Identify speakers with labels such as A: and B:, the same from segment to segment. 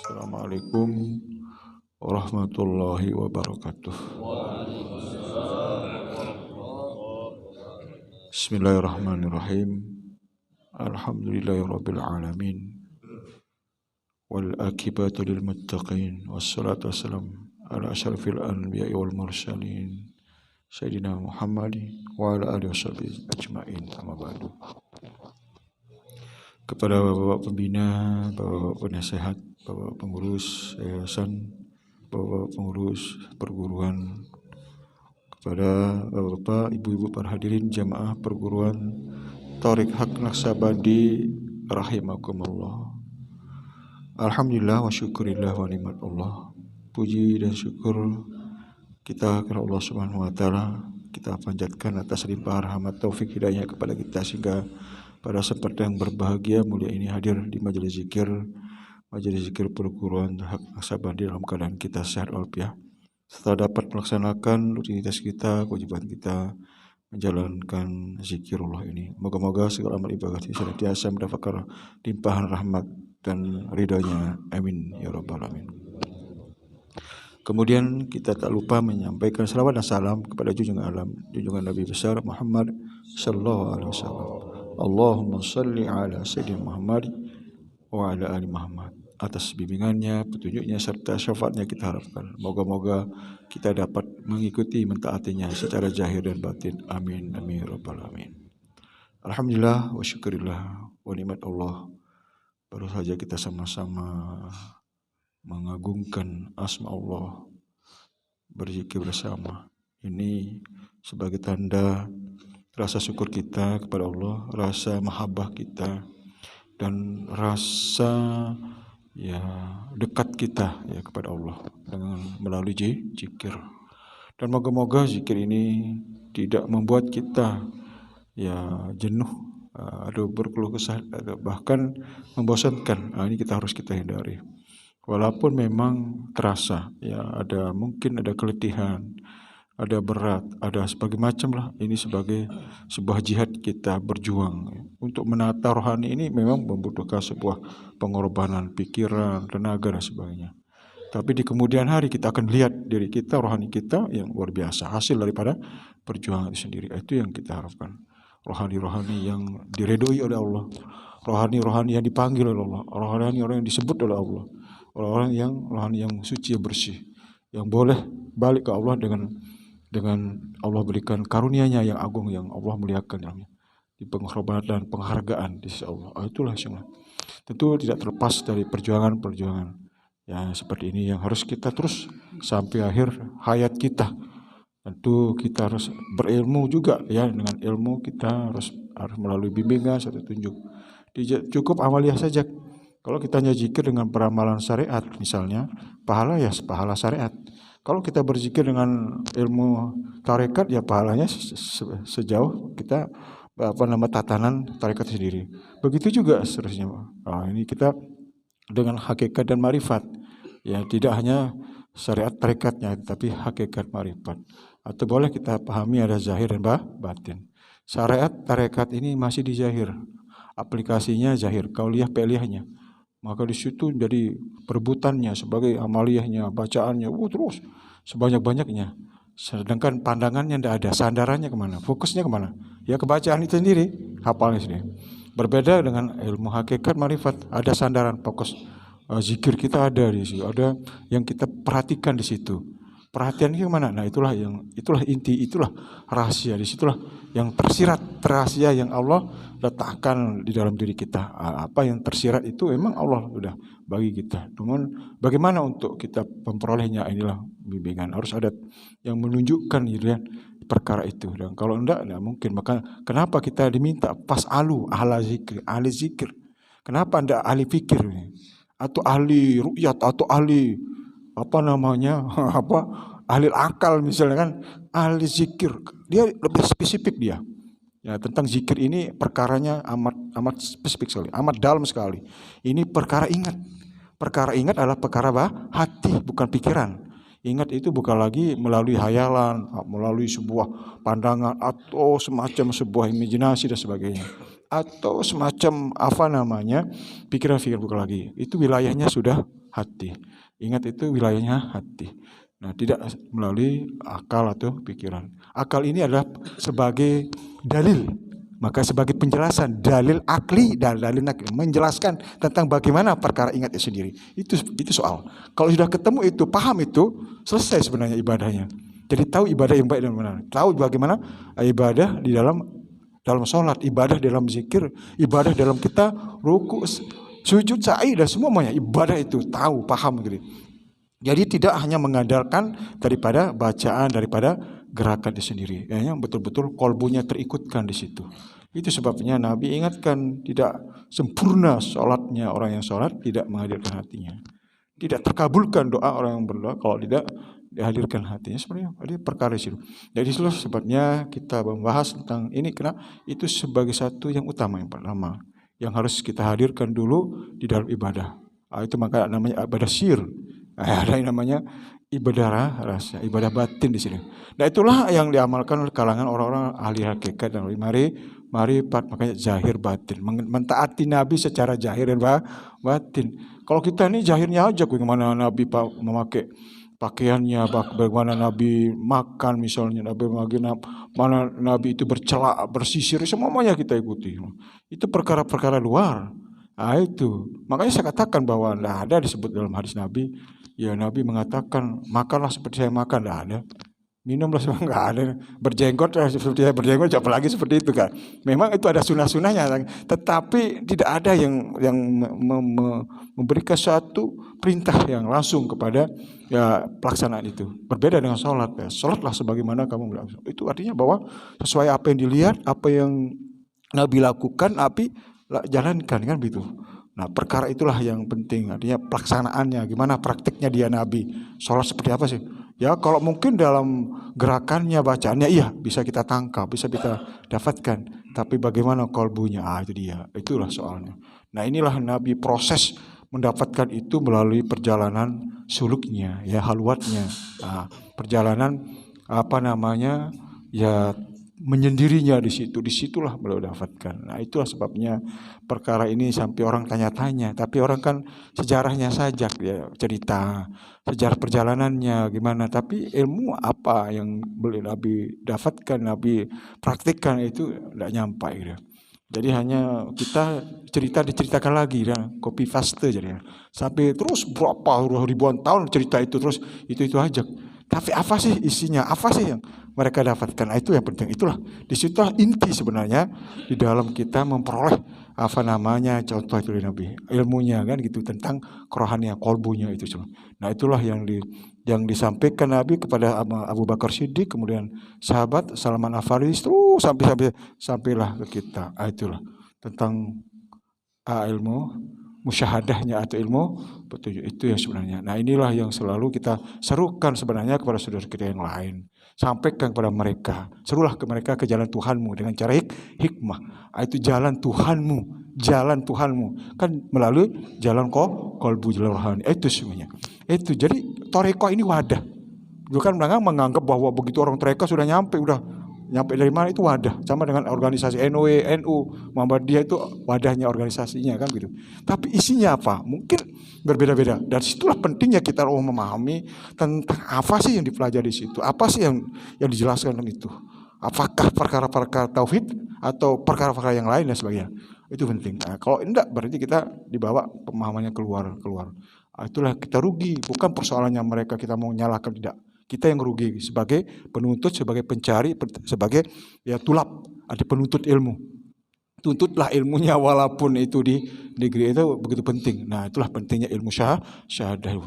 A: Assalamualaikum warahmatullahi wabarakatuh. Bismillahirrahmanirrahim. Alhamdulillahirabbil alamin. Wal akibatu lil muttaqin. Wassalatu wassalamu ala asyrafil anbiya'i wal mursalin. Sayyidina Muhammad wa ala alihi washabihi ajmain. Amma ba'du. Kepada bapak pembina, bapak penasehat, bapak pengurus yayasan, bapak pengurus perguruan, kepada bapak, ibu-ibu para hadirin jamaah perguruan Thariq Haq Naqsabandi rahimakumullah. Alhamdulillah wa syukurillah wa nikmatullah. Puji dan syukur kita kepada Allah Subhanahu wa taala, kita panjatkan atas limpahan rahmat taufik hidayahnya kepada kita sehingga pada kesempatan yang berbahagia mulia ini hadir di majelis zikir perguruan Haq Naqsabandi dalam keadaan kita sehat walafiat, serta dapat melaksanakan rutinitas kita, kewajiban kita menjalankan zikirullah ini. Moga-moga segala amal ibadah kita senantiasa mendapatkan limpahan rahmat dan ridhonya. Amin ya rabbal alamin. Kemudian kita tak lupa menyampaikan salawat dan salam kepada junjungan Nabi besar Muhammad sallallahu alaihi wasallam. Allahumma salli ala Sayyidina Muhammad wa ala ali Muhammad. Atas bimbingannya, petunjuknya, serta syafaatnya kita harapkan. Moga-moga kita dapat mengikuti, mentaatinya secara zahir dan batin. Amin, amin, rabbal alamin. Alhamdulillah wa syukurillah wa nikmat Allah. Baru saja kita sama-sama mengagungkan asma Allah, berzikir bersama. Ini sebagai tanda rasa syukur kita kepada Allah, rasa mahabbah kita, dan rasa dekat kita kepada Allah dengan melalui zikir. Dan moga-moga zikir ini tidak membuat kita jenuh, atau berkeluh kesah, bahkan membosankan. Ini kita harus hindari. Walaupun memang terasa mungkin ada keletihan, ada berat, ada sebagai macam lah. Ini sebagai sebuah jihad kita berjuang untuk menata rohani ini memang membutuhkan sebuah pengorbanan pikiran, tenaga dan sebagainya. Tapi di kemudian hari kita akan lihat diri kita, rohani kita yang luar biasa, hasil daripada perjuangan itu sendiri. Itu yang kita harapkan. Rohani-rohani yang diredoi oleh Allah, rohani-rohani yang dipanggil oleh Allah, rohani-rohani yang disebut oleh Allah, rohani yang suci, yang bersih, yang boleh balik ke Allah dengan Allah berikan karunia-Nya yang agung, yang Allah muliakan dalamnya, di penghormatan, penghargaan di sisi Allah. Itulah semua. Tentu tidak terlepas dari perjuangan-perjuangan seperti ini yang harus kita terus sampai akhir hayat kita. Tentu kita harus berilmu juga dengan ilmu kita harus melalui bimbingan satu tunjuk. Cukup amaliyah saja. Kalau kita hanya zikir dengan peramalan syariat misalnya, pahala pahala syariat. Kalau kita berzikir dengan ilmu tarekat, pahalanya sejauh kita tatanan tarekat sendiri. Begitu juga seterusnya. Ini kita dengan hakikat dan marifat. Tidak hanya syariat tarekatnya, tapi hakikat marifat. Atau boleh kita pahami ada zahir dan batin. Syariat tarekat ini masih di zahir. Aplikasinya zahir, kauliyah peliyahnya. Maka di situ jadi perebutannya sebagai amaliyahnya, bacaannya, terus sebanyak-banyaknya. Sedangkan pandangannya tidak ada, sandarannya kemana, fokusnya kemana? Kebacaan itu sendiri, hafalnya sendiri. Berbeda dengan ilmu hakikat marifat, ada sandaran, fokus. Zikir kita ada di situ, ada yang kita perhatikan di situ. Perhatian itu kemana? Itulah inti, itulah rahasia. Disitulah yang tersirat, rahasia yang Allah letakkan di dalam diri kita. Apa yang tersirat itu memang Allah sudah bagi kita. Namun bagaimana untuk kita memperolehnya, inilah bimbingan. Harus ada yang menunjukkan perkara itu. Dan kalau tidak mungkin. Maka kenapa kita diminta fas'alu ahla zikir, ahli zikir? Kenapa tidak ahli fikir? Atau ahli ru'yat, atau ahli ahli akal misalnya kan, ahli zikir. Dia lebih spesifik dia. Tentang zikir ini perkaranya amat spesifik sekali, amat dalam sekali. Ini perkara ingat. Perkara ingat adalah perkara hati, bukan pikiran. Ingat itu bukan lagi melalui hayalan, melalui sebuah pandangan atau semacam sebuah imajinasi dan sebagainya. Atau semacam pikiran-pikiran bukan lagi. Itu wilayahnya sudah hati. Ingat itu wilayahnya hati. Nah, tidak melalui akal atau pikiran. Akal ini adalah sebagai dalil, maka sebagai penjelasan, dalil akli dan dalil nakli, menjelaskan tentang bagaimana perkara ingat itu sendiri. Itu soal. Kalau sudah ketemu itu, paham itu, selesai sebenarnya ibadahnya. Jadi tahu ibadah yang baik dan benar. Tahu bagaimana ibadah di dalam sholat, ibadah dalam zikir, ibadah dalam kita ruku, sujud, sa'i dan semuanya ibadah itu tahu, paham gitu. Jadi tidak hanya mengandalkan daripada bacaan, daripada gerakan itu sendiri. Yang betul-betul kolbunya terikutkan di situ. Itu sebabnya Nabi ingatkan tidak sempurna sholatnya orang yang sholat tidak menghadirkan hatinya. Tidak terkabulkan doa orang yang berdoa kalau tidak dihadirkan hatinya. Sebenarnya ada perkara itu. Jadi itulah sebabnya kita membahas tentang ini karena itu sebagai satu yang utama, yang pertama yang harus kita hadirkan dulu di dalam ibadah. Itu maka namanya ibadah sir. Ada yang namanya ibadah rasa, ibadah batin di sini. Nah itulah yang diamalkan oleh kalangan orang-orang ahli hakikat dan marifat, makanya zahir batin, mentaati Nabi secara zahir dan batin. Kalau kita ini zahirnya aja, bagaimana Nabi memakai pakaiannya, bagaimana Nabi makan misalnya, mana Nabi itu bercelak, bersisir, semuanya kita ikuti. Itu perkara-perkara luar. Nah itu, makanya saya katakan bahwa tidak ada disebut dalam hadis Nabi. Ya Nabi mengatakan makanlah seperti saya makan, tidak ada. Minumlah seperti nggak ada. Berjenggot seperti saya berjenggot, apalagi seperti itu kan. Memang itu ada sunah-sunahnya, tetapi tidak ada yang memberikan suatu perintah yang langsung kepada ya pelaksanaan itu. Berbeda dengan sholat. Ya. Sholatlah sebagaimana kamu melakukan. Itu artinya bahwa sesuai apa yang dilihat, apa yang Nabi lakukan, Nabi jalankan kan begitu. Nah perkara itulah yang penting, artinya pelaksanaannya, gimana praktiknya dia Nabi. Sholat seperti apa sih? Ya kalau mungkin dalam gerakannya, bacaannya, iya bisa kita tangkap, bisa kita dapatkan. Tapi bagaimana kolbunya? Itu dia, itulah soalnya. Nah inilah Nabi proses mendapatkan itu melalui perjalanan suluknya, ya halwatnya. Nah, perjalanan ya menyendirinya disitulah beliau dapatkan. Nah itulah sebabnya perkara ini sampai orang tanya-tanya, tapi orang kan sejarahnya saja ya, cerita sejarah perjalanannya gimana, tapi ilmu apa yang beliau Nabi dapatkan, Nabi praktikkan itu tidak nyampai gitu. Jadi hanya kita diceritakan lagi dan copy paste jadi sampai terus berapa ribuan tahun cerita itu terus itu aja. Tapi apa sih isinya? Apa sih yang mereka dapatkan? Nah, itu yang penting. Itulah disitulah inti sebenarnya di dalam kita memperoleh contoh itu dari Nabi, ilmunya kan gitu tentang kerohanian, kolbunya itu semua. Nah itulah yang disampaikan Nabi kepada Abu Bakar Siddiq, kemudian sahabat Salman Al-Farisi, terus sampailah ke kita. Itulah tentang ilmu musyahadahnya atau ilmu petunjuk itu yang sebenarnya. Nah inilah yang selalu kita serukan sebenarnya kepada saudara kita yang lain. Sampaikan kepada mereka, serulah ke mereka ke jalan Tuhanmu dengan cara hikmah. Itu jalan Tuhanmu kan melalui jalan kolbu jalan rohani. Itu semuanya. Itu jadi Toreko ini wadah. Bukan menganggap bahwa begitu orang Toreko sudah nyampe dari mana, itu wadah. Sama dengan organisasi NOE, NU, Muhammadiyah itu wadahnya, organisasinya kan gitu. Tapi isinya apa? Mungkin berbeda-beda. Dan situlah pentingnya kita memahami tentang apa sih yang dipelajari di situ. Apa sih yang dijelaskan tentang itu. Apakah perkara-perkara tauhid atau perkara-perkara yang lain dan sebagainya. Itu penting. Nah, kalau enggak berarti kita dibawa pemahamannya keluar. Itulah kita rugi. Bukan persoalannya mereka kita mau nyalahkan, tidak. Kita yang rugi sebagai penuntut, sebagai pencari, sebagai ya tulab, ada penuntut ilmu. Tuntutlah ilmunya walaupun itu di negeri itu begitu penting. Nah itulah pentingnya ilmu syahadah.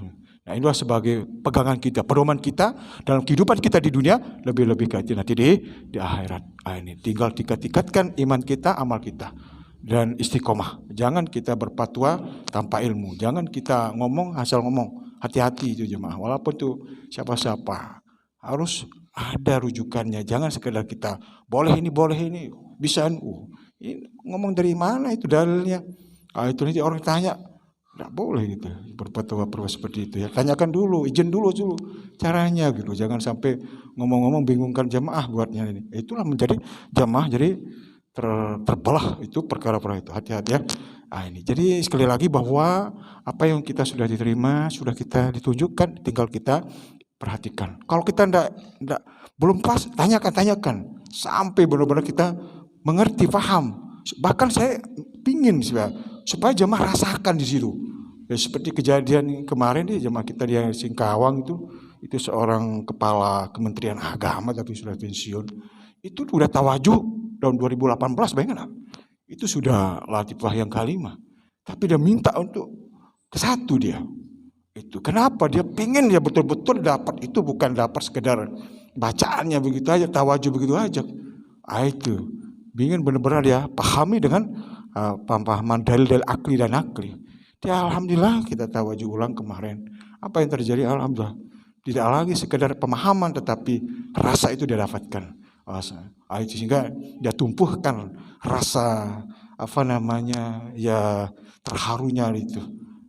A: Nah inilah sebagai pegangan kita, pedoman kita dalam kehidupan kita di dunia, lebih-lebih nanti di akhirat. Ini tinggal tingkatkan iman kita, amal kita. Dan istiqomah. Jangan kita berfatwa tanpa ilmu. Jangan kita ngomong asal ngomong. Hati-hati itu jemaah. Walaupun itu siapa-siapa, harus ada rujukannya. Jangan sekedar kita boleh ini, bisa ini ngomong dari mana itu dalilnya. Itu nanti orang tanya, tidak boleh gitu berfatwa seperti itu ya. Tanyakan dulu, izin dulu caranya gitu. Jangan sampai ngomong-ngomong bingungkan jemaah buatnya ini. Itulah menjadi jemaah jadi terbelah itu perkara-perkara itu. Hati-hati ya. Ini. Jadi sekali lagi bahwa apa yang kita sudah diterima, sudah kita ditunjukkan, tinggal kita perhatikan. Kalau kita belum pas, tanyakan sampai benar-benar kita mengerti, paham. Bahkan saya pingin supaya jemaah rasakan di situ. Ya, seperti kejadian kemarin di jemaah kita di Singkawang itu seorang kepala Kementerian Agama tapi sudah pensiun. Itu sudah tawajuh tahun 2018, bayangkan. Itu sudah latifah yang kelima. Tapi dia minta untuk ke satu dia. Itu kenapa dia pingin dia betul-betul dapat itu, bukan dapat sekedar bacaannya begitu aja, tawajuh begitu aja. Itu ingin benar-benar dia pahami dengan pemahaman dalil-dalil akli dan akli. Dia alhamdulillah kita tawajuh ulang kemarin. Apa yang terjadi? Alhamdulillah tidak lagi sekedar pemahaman tetapi rasa itu dia dapatkan. Sehingga dia tumpuhkan rasa ya terharunya itu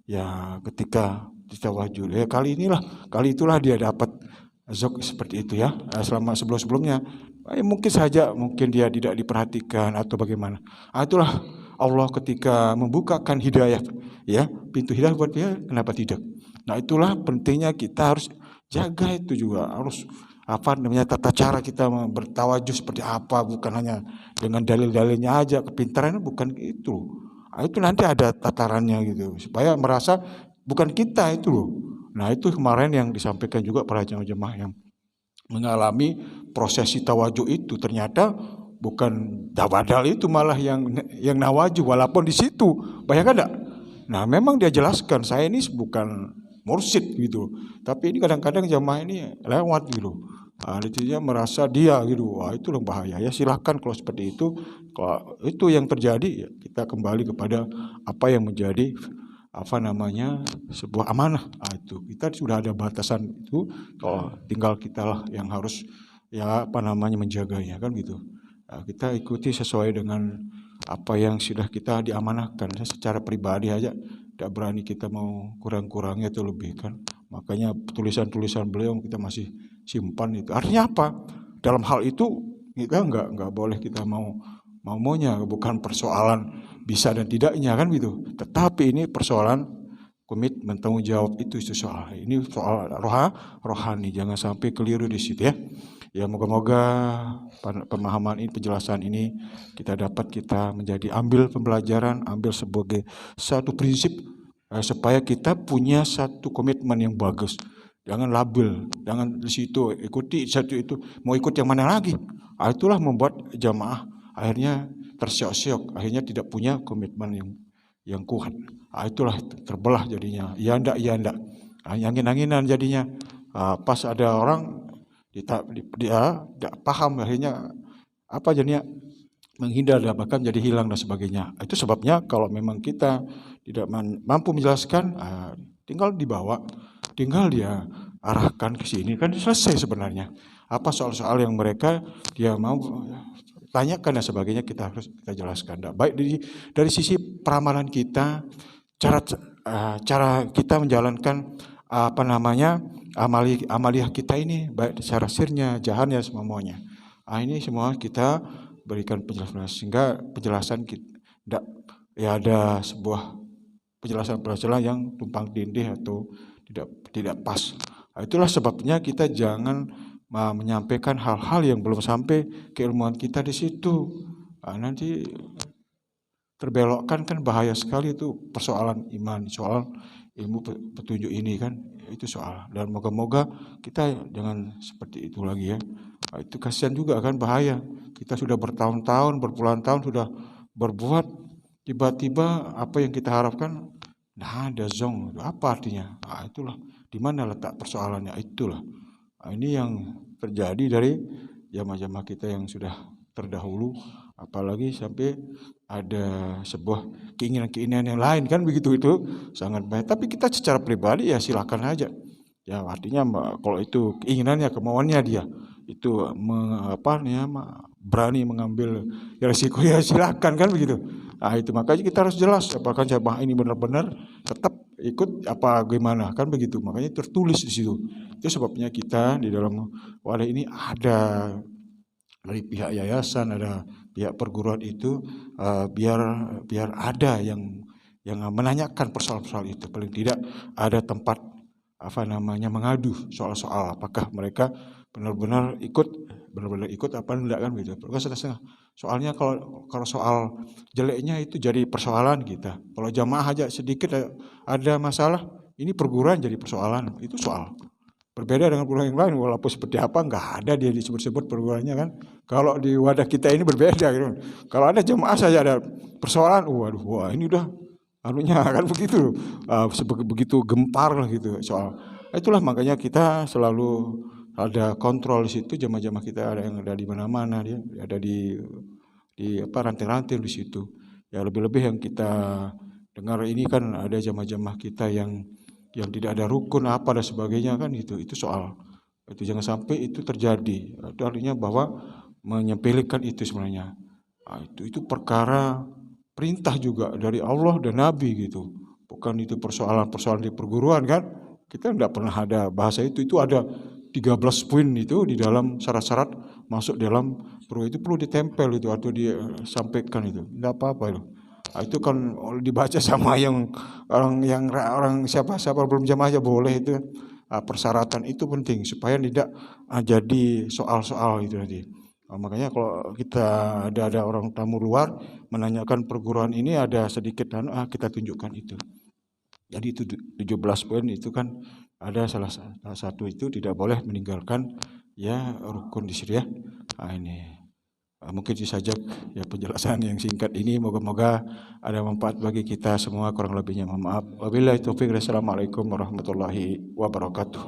A: ya ketika ditawajuh. Ya kali itulah dia dapat zok seperti itu ya. Selama sebelumnya mungkin dia tidak diperhatikan atau bagaimana. Itulah Allah ketika membukakan hidayah ya, pintu hidayah buat dia, kenapa tidak? Nah, itulah pentingnya kita harus jaga itu juga, harus tata cara kita bertawajuh seperti apa, bukan hanya dengan dalil-dalilnya aja, kepintarannya bukan itu. Itu nanti ada tatarannya gitu, supaya merasa bukan kita itu loh. Nah, itu kemarin yang disampaikan juga para jemaah yang mengalami prosesi tawajuh itu, ternyata bukan dawadal itu malah yang nawajuh, walaupun di situ, bayangkan enggak? Nah, memang dia jelaskan, saya ini bukan mursyid gitu, tapi ini kadang-kadang jemaah ini lewat gitu. Dia merasa dia gitu, itu yang bahaya. Ya silahkan kalau seperti itu, kalau itu yang terjadi, ya kita kembali kepada apa yang menjadi sebuah amanah. Itu kita sudah ada batasan itu, kalau tinggal kita lah yang harus menjaganya kan gitu. Kita ikuti sesuai dengan apa yang sudah kita diamanahkan. Secara pribadi aja tidak berani kita mau kurang-kurangnya atau lebih kan. Makanya tulisan-tulisan beliau kita masih simpan itu. Artinya apa? Dalam hal itu kita enggak boleh kita maunya, bukan persoalan bisa dan tidaknya kan gitu. Tetapi ini persoalan komitmen, tanggung jawab itu soal. Ini soal rohani, jangan sampai keliru di situ ya. Ya moga-moga pemahaman ini, penjelasan ini kita menjadi ambil pembelajaran, ambil sebagai satu prinsip supaya kita punya satu komitmen yang bagus. Jangan labil, jangan di situ ikuti satu itu, mau ikut yang mana lagi. Itulah membuat jamaah akhirnya tersiok-siok, akhirnya tidak punya komitmen yang kuat. Itulah terbelah jadinya. Ya enggak. Angin-anginan jadinya. Pas ada orang dia tidak paham, akhirnya jadinya menghindar, bahkan jadi hilang dan sebagainya. Itu sebabnya kalau memang kita tidak mampu menjelaskan, tinggal dibawa, tinggal dia arahkan ke sini, kan selesai sebenarnya. Apa soal-soal yang mereka dia mau tanyakan dan sebagainya, kita harus jelaskan. Baik dari sisi peramalan kita, cara kita menjalankan amaliyah kita ini, baik secara sirnya, jaharnya, semuanya. Ini semua kita berikan penjelasan, sehingga penjelasan kita ada sebuah penjelasan yang tumpang tindih atau tidak pas. Itulah sebabnya kita jangan menyampaikan hal-hal yang belum sampai keilmuan kita di situ. Nanti terbelokkan kan bahaya sekali, itu persoalan iman, soal ilmu petunjuk ini kan, itu soal. Dan moga-moga kita jangan seperti itu lagi ya. Itu kasihan juga kan, bahaya. Kita sudah bertahun-tahun, berpuluhan tahun sudah berbuat, tiba-tiba apa yang kita harapkan ada zong. Apa artinya? Itulah di mana letak persoalannya, itulah. Ini yang terjadi dari jamaah-jamaah kita yang sudah terdahulu, apalagi sampai ada sebuah keinginan-keinginan yang lain kan begitu, itu sangat baik. Tapi kita secara pribadi ya silakan aja. Ya artinya kalau itu keinginannya, kemauannya dia itu berani mengambil risiko, ya silakan kan begitu. Itu makanya kita harus jelas apakah jamaah ini benar-benar tetap ikut apa gimana kan begitu. Makanya tertulis di situ. Itu sebabnya kita di dalam wadah ini ada dari pihak yayasan, ada pihak perguruan itu biar ada yang menanyakan persoalan-persoalan itu. Paling tidak ada tempat mengadu soal-soal apakah mereka benar-benar ikut apa enggak kan gitu. Bukan setengah. Soalnya kalau soal jeleknya itu jadi persoalan kita. Kalau jamaah aja sedikit ada masalah, ini perguruan jadi persoalan. Itu soal. Berbeda dengan perguruan yang lain, walaupun seperti apa enggak ada dia disebut-sebut perguruannya kan. Kalau di wadah kita ini berbeda gitu. Kalau ada jamaah saja ada persoalan, wah ini udah anunya kan begitu, begitu gempar lah gitu soal. Itulah makanya kita selalu ada kontrol di situ, jamaah-jamaah kita ada yang ada di mana-mana, dia ada di ranting-ranting di situ. Ya lebih-lebih yang kita dengar ini kan ada jamaah-jamaah kita yang tidak ada rukun apa dan sebagainya kan itu soal. Itu jangan sampai itu terjadi. Itu artinya bahwa menyepelekan itu sebenarnya. Itu perkara perintah juga dari Allah dan Nabi gitu. Bukan itu persoalan-persoalan di perguruan kan. Kita tidak pernah ada bahasa itu. Itu ada 13 poin itu di dalam syarat-syarat masuk dalam perguruan itu perlu ditempel itu atau disampaikan itu. Tidak apa-apa itu. Itu kan dibaca sama orang siapa belum jamaah aja boleh itu. Persyaratan itu penting supaya tidak jadi soal-soal itu nanti. Makanya kalau kita ada orang tamu luar menanyakan perguruan ini ada sedikit kita tunjukkan itu. Jadi itu 17 poin itu kan ada salah satu itu tidak boleh meninggalkan ya rukun di sini ya. Ini mungkin itu saja ya penjelasan yang singkat ini, moga-moga ada manfaat bagi kita semua, kurang lebihnya mohon maaf. Wabillahi taufiq. Assalamualaikum warahmatullahi wabarakatuh.